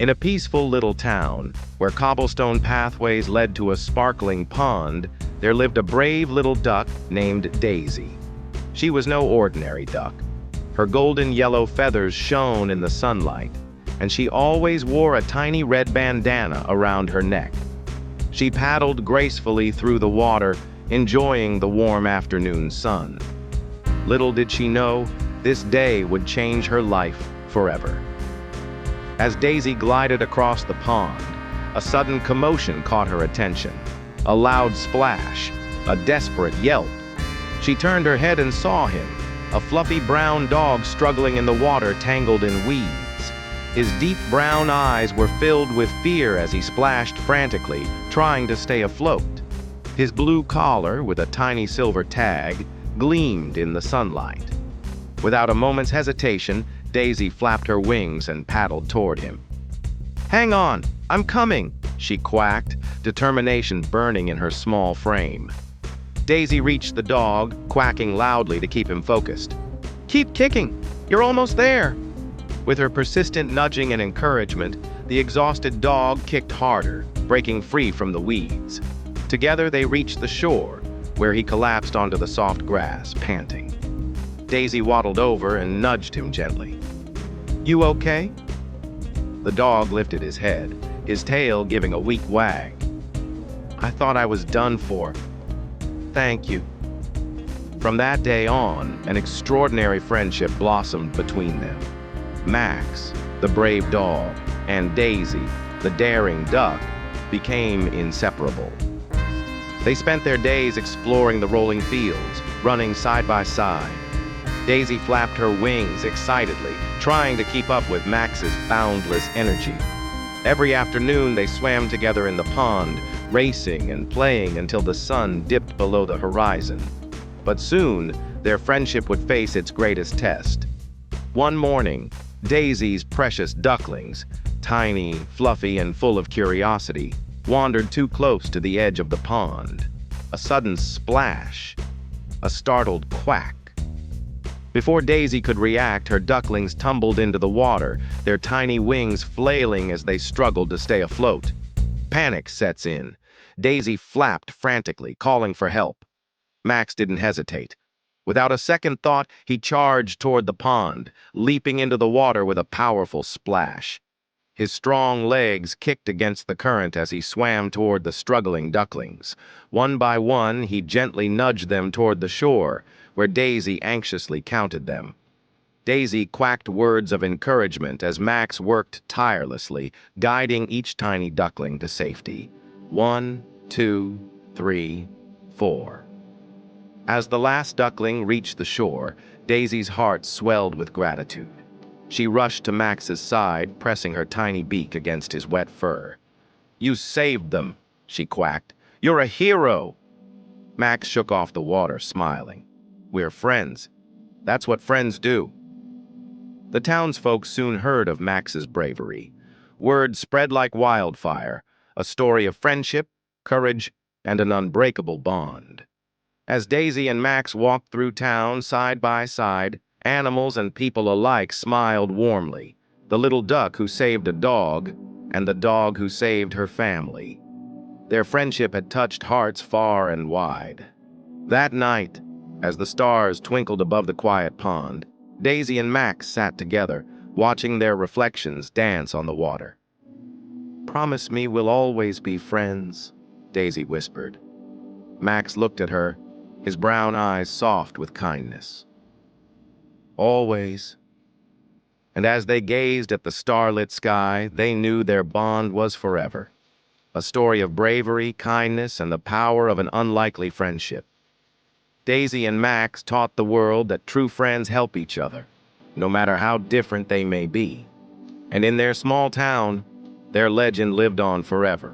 In a peaceful little town, where cobblestone pathways led to a sparkling pond, there lived a brave little duck named Daisy. She was no ordinary duck. Her golden yellow feathers shone in the sunlight, and she always wore a tiny red bandana around her neck. She paddled gracefully through the water, enjoying the warm afternoon sun. Little did she know, this day would change her life forever. As Daisy glided across the pond, a sudden commotion caught her attention. A loud splash, a desperate yelp. She turned her head and saw him, a fluffy brown dog struggling in the water tangled in weeds. His deep brown eyes were filled with fear as he splashed frantically, trying to stay afloat. His blue collar, with a tiny silver tag, gleamed in the sunlight. Without a moment's hesitation, Daisy flapped her wings and paddled toward him. "Hang on, I'm coming," she quacked, determination burning in her small frame. Daisy reached the dog, quacking loudly to keep him focused. "Keep kicking, you're almost there." With her persistent nudging and encouragement, the exhausted dog kicked harder, breaking free from the weeds. Together they reached the shore, where he collapsed onto the soft grass, panting. Daisy waddled over and nudged him gently. "You okay?" The dog lifted his head, his tail giving a weak wag. "I thought I was done for. Thank you." From that day on, an extraordinary friendship blossomed between them. Max, the brave dog, and Daisy, the daring duck, became inseparable. They spent their days exploring the rolling fields, running side by side. Daisy flapped her wings excitedly, trying to keep up with Max's boundless energy. Every afternoon they swam together in the pond, racing and playing until the sun dipped below the horizon. But soon, their friendship would face its greatest test. One morning, Daisy's precious ducklings, tiny, fluffy, and full of curiosity, wandered too close to the edge of the pond. A sudden splash, a startled quack. Before Daisy could react, her ducklings tumbled into the water, their tiny wings flailing as they struggled to stay afloat. Panic sets in. Daisy flapped frantically, calling for help. Max didn't hesitate. Without a second thought, he charged toward the pond, leaping into the water with a powerful splash. His strong legs kicked against the current as he swam toward the struggling ducklings. One by one, he gently nudged them toward the shore, where Daisy anxiously counted them. Daisy quacked words of encouragement as Max worked tirelessly, guiding each tiny duckling to safety. 1, 2, 3, 4. As the last duckling reached the shore, Daisy's heart swelled with gratitude. She rushed to Max's side, pressing her tiny beak against his wet fur. "You saved them," she quacked. "You're a hero." Max shook off the water, smiling. "We're friends. That's what friends do." The townsfolk soon heard of Max's bravery. Word spread like wildfire, a story of friendship, courage, and an unbreakable bond. As Daisy and Max walked through town side by side, animals and people alike smiled warmly. The little duck who saved a dog, and the dog who saved her family. Their friendship had touched hearts far and wide. That night, as the stars twinkled above the quiet pond, Daisy and Max sat together, watching their reflections dance on the water. "Promise me we'll always be friends," Daisy whispered. Max looked at her, his brown eyes soft with kindness. "Always." And as they gazed at the starlit sky, they knew their bond was forever. A story of bravery, kindness, and the power of an unlikely friendship. Daisy and Max taught the world that true friends help each other, no matter how different they may be. And in their small town, their legend lived on forever.